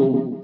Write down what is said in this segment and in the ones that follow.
کو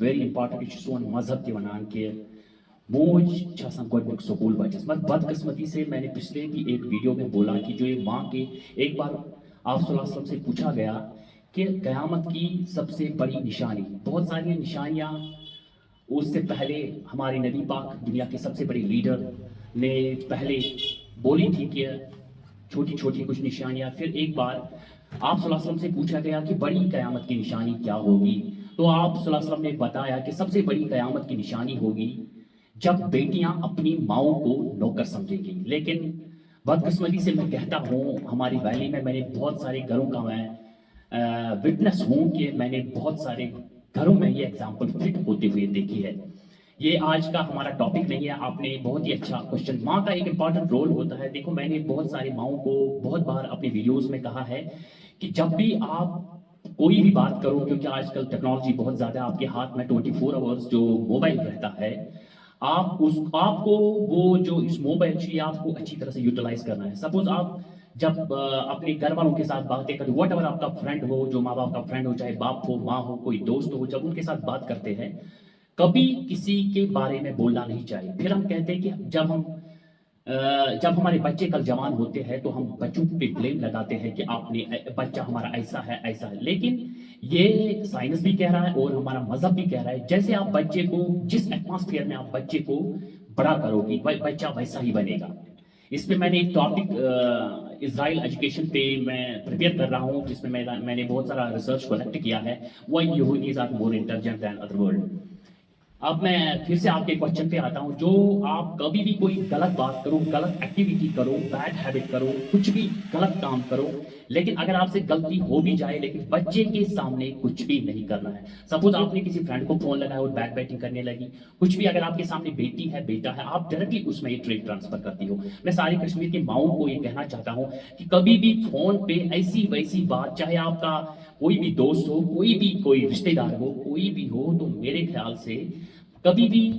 very important. یہِ چھُ سون مذہب تہِ ونان کہ موج چھِ آسان گۄڈنیُک سکوٗل بچس. مگر بدقسمتی سے میں نے پچھلے بھی ایک ویڈیو میں بولا کہ جو یہ ماں کے ایک بار آپ صلی اللہ علیہ وسلم سے پوچھا گیا کہ قیامت کی سب سے بڑی نشانی, بہت ساری نشانیاں اس سے پہلے ہمارے نبی پاک دنیا کے سب سے بڑے لیڈر نے پہلے بولی تھی کہ چھوٹی چھوٹی کچھ نشانیاں. پھر ایک بار آپ صلی اللہ علیہ وسلم سے پوچھا گیا کہ بڑی قیامت کی نشانی کیا ہوگی, تو آپ صلی اللہ علیہ وسلم نے بتایا کہ سب سے بڑی قیامت کی نشانی ہوگی جب بیٹیاں اپنی ماؤں کو نوکر سمجھیں گی. لیکن بدقسمتی سے میں کہتا ہوں ہماری ویلی میں نے بہت سارے گھروں کا میں وٹنس ہوں کہ میں نے بہت سارے گھروں میں یہ ایگزامپل فٹ ہوتے ہوئے دیکھی ہے. یہ آج کا ہمارا ٹاپک نہیں ہے. آپ نے بہت ہی اچھا کوشچن. ماں کا ایک امپورٹنٹ رول ہوتا ہے. دیکھو میں نے بہت ساری ماؤں کو بہت بار اپنی ویڈیوز میں کہا ہے کہ جب بھی آپ کوئی بھی بات کرو, کیونکہ آج کل ٹیکنالوجی بہت زیادہ آپ کے ہاتھ میں 24 آورس جو موبائل رہتا ہے, آپ کو وہ جو اس موبائل سے آپ کو اچھی طرح سے یوٹیلائز کرنا ہے. سپوز آپ جب اپنے گھر والوں کے ساتھ باتیں کرتے, واٹ ایور آپ کا فرینڈ ہو, جو ماں باپ کا فرینڈ ہو, چاہے باپ ہو, ماں ہو, کوئی دوست ہو, جب ان کے ساتھ بات کرتے ہیں کبھی کسی کے بارے میں بولنا نہیں چاہیے. پھر ہم کہتے ہیں کہ جب ہمارے بچے کل جوان ہوتے ہیں تو ہم بچوں پہ بلیم لگاتے ہیں کہ آپ نے بچہ ہمارا ایسا ہے ایسا ہے. لیکن یہ سائنس بھی کہہ رہا ہے اور ہمارا مذہب بھی کہہ رہا ہے جیسے آپ بچے کو جس ایٹماسفیئر میں آپ بچے کو بڑا کرو گی بچہ ویسا ہی بنے گا. اس پہ میں نے ایک ٹاپک اسرائیل ایجوکیشن پہ میں پریپیئر کر رہا ہوں, جس میں میں نے بہت سارا ریسرچ کلیکٹ کیا ہے. وائی یہودیز are more intelligent than other world. اب میں پھر سے آپ کے کوشچن پہ آتا ہوں. جو آپ کبھی بھی کوئی غلط بات کرو, غلط ایکٹیویٹی کرو, بیڈ ہیبٹ کرو, کچھ بھی غلط کام کرو, لیکن اگر آپ سے غلطی ہو بھی جائے لیکن بچے کے سامنے کچھ بھی نہیں کرنا ہے. سپوز آپ نے کسی فرینڈ کو فون لگایا اور بیک بیٹنگ کرنے لگی, کچھ بھی اگر آپ کے سامنے بیٹی ہے بیٹا ہے, آپ ڈائریکٹلی اس میں یہ ٹریڈ ٹرانسفر کرتی ہو. میں ساری کشمیر کے ماؤں کو یہ کہنا چاہتا ہوں کہ کبھی بھی فون پہ ایسی ویسی بات, چاہے آپ کا کوئی بھی دوست ہو, کوئی رشتے دار ہو, کوئی بھی ہو, تو میرے خیال سے کبھی بھی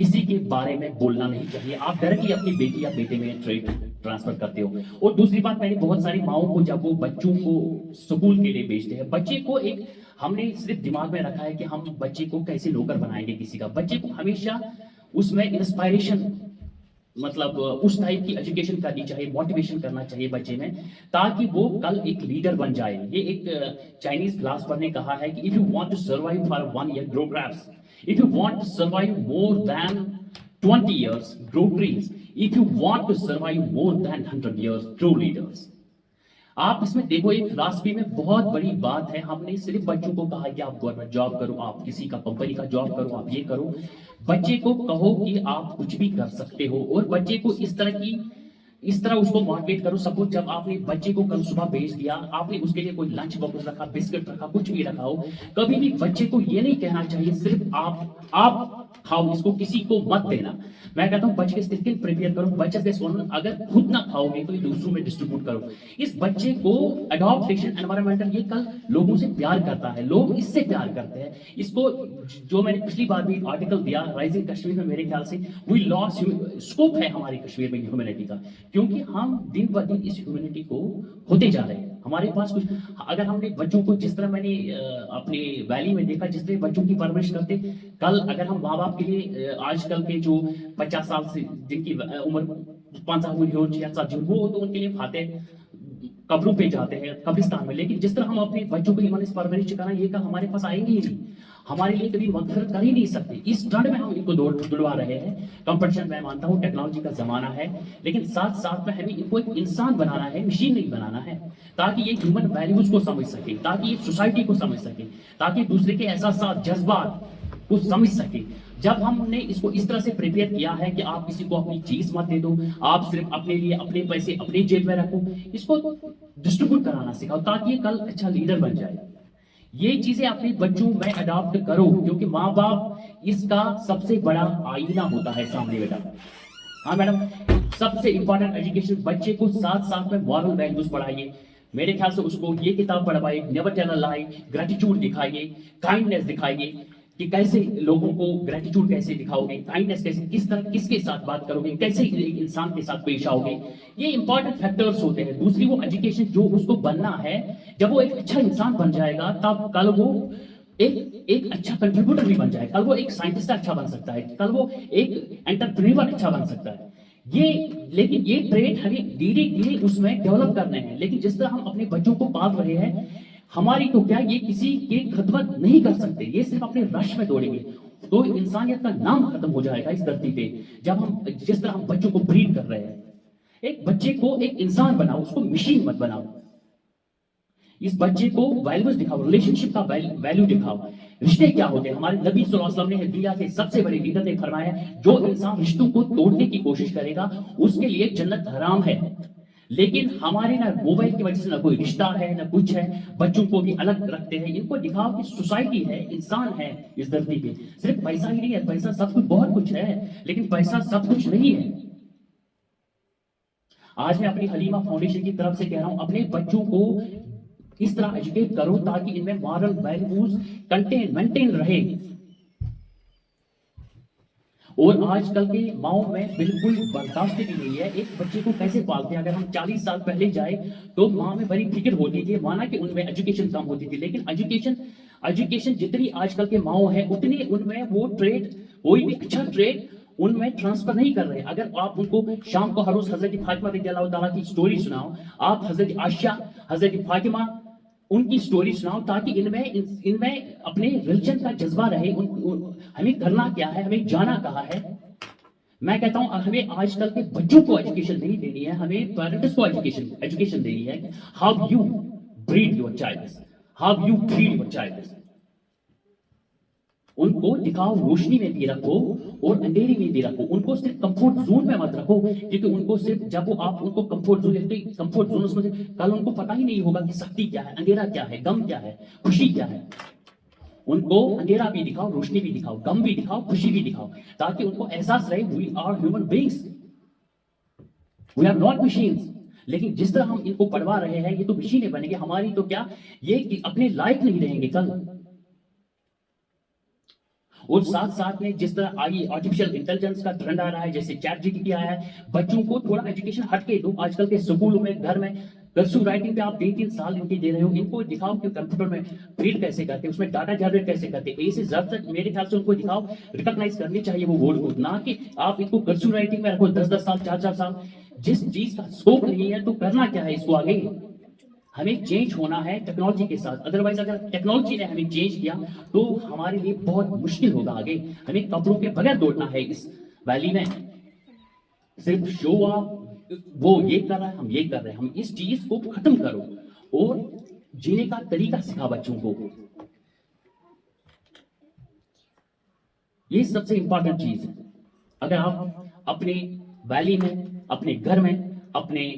کسی کے بارے میں بولنا نہیں چاہیے. آپ ڈائریکٹلی اپنی بیٹی یا بیٹے میں ٹریڈ ٹرانسفر کرتے ہو. اور دوسری بات, میں نے بہت ساری ماؤں کو جب وہ بچوں کو اسکول کے لیے بھیجتے ہیں, بچے کو ایک ہم نے صرف دماغ میں رکھا ہے کہ ہم بچے کو کیسے نوکر بنائیں گے کسی کا. بچے کو ہمیشہ اس میں انسپائریشن مطلب اس ٹائپ کی ایجوکیشن کرنی چاہیے, موٹیویشن کرنا چاہیے بچے میں, تاکہ وہ کل ایک لیڈر بن جائے. یہ ایک چائنیز فلاسفر نے کہا ہے کہ if you want to survive for 1 year, grow crabs. If you want to survive more than 20 years, grow trees. If you want to survive more than 100 years, grow leaders. آپ اس میں دیکھو ایک philosophy میں بہت بڑی بات ہے. ہم نے صرف بچوں کو کہا کہ آپ گورنمنٹ جاب کرو, آپ کسی کا کمپنی کا جاب کرو, آپ یہ کرو. بچے کو کہو کہ آپ کچھ بھی کر سکتے ہو, اور بچے کو اس طرح اس کو موٹیویٹ کرو. سپوز جب آپ نے بچے کو کل صبح بھیج دیا, آپ نے اس کے لیے کوئی لنچ باکس رکھا, بسکٹ رکھا, کچھ بھی رکھا ہو, کبھی بھی بچے کو یہ نہیں کہنا چاہیے صرف آپ کھاؤ, اس کو کسی کو مت دینا. میں کہتا ہوں بچے کے اسکل پریپیئر کرو. بچے سے سنو, اگر خود نہ کھاؤ گے تو یہ دوسروں میں ڈسٹریبیوٹ کرو. اس بچے کو اڈاپٹیشن انوائرمنٹل, یہ کل لوگوں سے پیار کرتا ہے, لوگ اس سے پیار کرتے ہیں. اس کو جو میں نے پچھلی بار بھی آرٹیکل دیا رائزنگ کشمیر میں, میرے خیال سے وی لاس اسکوپ ہے ہماری کشمیر میں ہیومینٹی کا, کیونکہ ہم دن ب دن اس ہیومینٹی کو ہوتے جا رہے ہیں. ہمارے پاس کچھ اگر ہم نے بچوں کو جس طرح میں نے اپنے ویلی میں دیکھا جس طرح بچوں کی پرورش کرتے, کل اگر ہم ماں باپ کے لیے آج کل کے جو 50 سال سے جن کی عمر 5 سال ہوئی ہو, 6 سال وہ تو ان کے لیے فاتح قبروں پہ جاتے ہیں قبرستان میں. لیکن جس طرح ہم اپنے بچوں کو ایمان اس پرورش کرنا, یہ کہ ہمارے پاس آئیں گے ہی نہیں, ہمارے لیے کبھی مغفرت کر ہی نہیں سکتے. اس ٹرنڈ میں ہم ان کو دلوا رہے ہیں. کمپٹیشن میں مانتا ہوں ٹیکنالوجی کا زمانہ ہے, لیکن ساتھ ساتھ میں ہمیں ان کو ایک انسان بنانا ہے, مشین نہیں بنانا ہے, تاکہ یہ ہیومن ویلیوز کو سمجھ سکے, تاکہ یہ سوسائٹی کو سمجھ سکے, تاکہ دوسرے کے احساسات جذبات کو سمجھ سکے. جب ہم نے اس کو اس طرح سے پریپیئر کیا ہے کہ آپ کسی کو اپنی چیز مت دے دو, آپ صرف اپنے لیے اپنے پیسے اپنی جیب میں رکھو, اس کو ڈسٹریبیوٹ کرانا سکھاؤ تاکہ یہ کل اچھا لیڈر بن جائے. یہ چیزیں اپنے بچوں میں اڈاپٹ کرو, کیونکہ ماں باپ اس کا سب سے بڑا آئینہ ہوتا ہے سامنے بیٹا. ہاں میڈم, سب سے امپورٹنٹ ایجوکیشن بچے کو ساتھ ساتھ میں مورل ویلیوز پڑھائیے. میرے خیال سے اس کو یہ کتاب پڑھوائیے, نیور ٹیل اے لائی, گریٹیٹیوڈ دکھائیے, کائنڈنس دکھائیے. کہ کیسے لوگوں کو گریٹیٹیوڈ کیسے دکھاؤ گے, کائنڈنس کیسے, کس طرح کس کے ساتھ بات کرو گے, کیسے ایک انسان کے ساتھ پیش آؤ گے, یہ امپورٹنٹ فیکٹرز ہوتے ہیں. دوسری وہ ایجوکیشن جو اس کو بننا ہے, جب وہ ایک اچھا انسان بن جائے گا تب کل وہ ایک اچھا کنٹریبیوٹر بھی بن جائے, کل وہ ایک سائنٹسٹ اچھا بن سکتا ہے, کل وہ ایک انٹرپرینور اچھا بن سکتا ہے. لیکن یہ ٹریٹ ہمیں دھیرے دھیرے اس میں ڈیولپ کرنے ہیں. لیکن جس طرح ہم اپنے بچوں کو پال رہے ہیں, ہماری تو کیا یہ کسی کی خدمت نہیں کر سکتے, یہ صرف اپنے رش میں دوڑیں گے تو انسانیت کا نام ختم ہو جائے گا اس دھرتی پہ. جب ہم جس طرح ہم بچوں کو بریڈ کر رہے ہیں, ایک بچے کو ایک انسان بناؤ, اس کو مشین مت بناؤ. اس بچے کو ویلیوز دکھاؤ, ریلیشن شپ کا ویلیو دکھاؤ. رشتے کیا ہوتے ہیں؟ ہمارے نبی صلی اللہ علیہ وسلم نے دنیا کے سب سے بڑے لیڈر نے فرمایا جو انسان رشتوں کو توڑنے کی کوشش کرے گا اس کے لیے جنت حرام ہے. لیکن ہمارے نہ موبائل کی وجہ سے نہ کوئی رشتہ ہے نہ کچھ ہے, بچوں کو بھی الگ رکھتے ہیں. ان کو دکھاؤ کہ سوسائٹی ہے, انسان ہے اس دھرتی پہ. صرف پیسہ ہی نہیں ہے, پیسہ سب کچھ, بہت کچھ ہے, لیکن پیسہ سب کچھ نہیں ہے. آج میں اپنی حلیمہ فاؤنڈیشن کی طرف سے کہہ رہا ہوں, اپنے بچوں کو اس طرح ایجوکیٹ کرو تاکہ ان میں مارل ویلیوز مینٹین رہے. اور آج کل کے ماؤں میں بالکل برداشت بھی نہیں ہے. ایک بچے کو کیسے پالتے ہیں؟ اگر ہم 40 سال پہلے جائے تو ماں میں بڑی فکر ہوتی تھی, مانا کہ ان میں ایجوکیشن کم ہوتی تھی, لیکن ایجوکیشن جتنی آج کل کے ماؤں ہیں اتنی ان میں وہ ٹریڈ, کوئی بھی اچھا ٹریڈ ان میں ٹرانسفر نہیں کر رہے. اگر آپ ان کو شام کو ہر روز حضرت فاطمہ رضی اللہ تعالیٰ کی سٹوری سناؤ, آپ حضرت عائشہ, حضرت فاطمہ, ان کی سٹوری سناؤ تاکہ ان میں اپنے ریلیجن کا جذبہ رہے. ہمیں کرنا کیا ہے, ہمیں جانا کہاں ہے. میں کہتا ہوں ہمیں آج کل کے بچوں کو ایجوکیشن نہیں دینی ہے, ہمیں پیرنٹس کو ایجوکیشن دینی ہے. How you breed your child, how you feed your child. ان کو دکھاؤ, روشنی میں بھی رکھو اور اندھیرے میں بھی رکھو. ان کو صرف کمفورٹ زون میں مت رکھو, کیونکہ ان کو صرف جب وہ آپ ان کو کمفورٹ زون دیتے, کمفورٹ زون میں سے کل ان کو پتہ ہی نہیں ہوگا کہ سختی کیا ہے, اندھیرا کیا ہے, غم کیا ہے, خوشی کیا ہے. ان کو اندھیرا بھی دکھاؤ, روشنی بھی دکھاؤ, غم بھی دکھاؤ, خوشی بھی دکھاؤ, تاکہ ان کو احساس رہے we are human beings, we are not machines. لیکن جس طرح ہم ان کو پڑھوا رہے ہیں یہ تو مشینیں بنیں گے, ہماری تو کیا یہ اپنے لائق نہیں رہیں گے کل. اور ساتھ میں جس طرح آرٹیفیشل انٹیلیجنس کا ٹرینڈ آ رہا ہے, جیسے چیٹ جی پی ٹی آیا ہے, بچوں کو تھوڑا ایجوکیشن ہٹ کے دو. آج کل کے اسکولوں میں, گھر میں کرسو رائٹنگ پہ آپ 3 سال ان کے دے رہے ہو, ان کو دکھاؤ کہ کمپیوٹر میں فیڈ کیسے کرتے, اس میں ڈاٹا جنریٹ کیسے کرتے. اے سے زد تک میرے خیال سے ان کو دکھاؤ, ریکگنائز کرنی چاہیے وہ ورڈ کو, نہ کہ آپ ان کو کرسو رائٹنگ میں رکھو 10 سال, 4 سال. جس چیز کا اسکوپ نہیں ہے تو کرنا کیا ہے اس کو آگے. ہمیں چینج ہونا ہے ٹیکنالوجی کے ساتھ, ادروائز اگر ٹیکنالوجی نے ہمیں چینج کیا تو ہمارے لیے بہت مشکل ہوگا آگے. ہمیں کپڑوں کے بغیر دوڑنا ہے اس ویلی میں, صرف شو آپ وہ یہ کر رہا ہے, ہم یہ کر رہے ہیں. ہم اس چیز کو ختم کرو اور جینے کا طریقہ سکھا بچوں کو. یہ سب سے امپورٹنٹ چیز ہے. اگر آپ اپنے ویلی میں, اپنے گھر میں, اپنے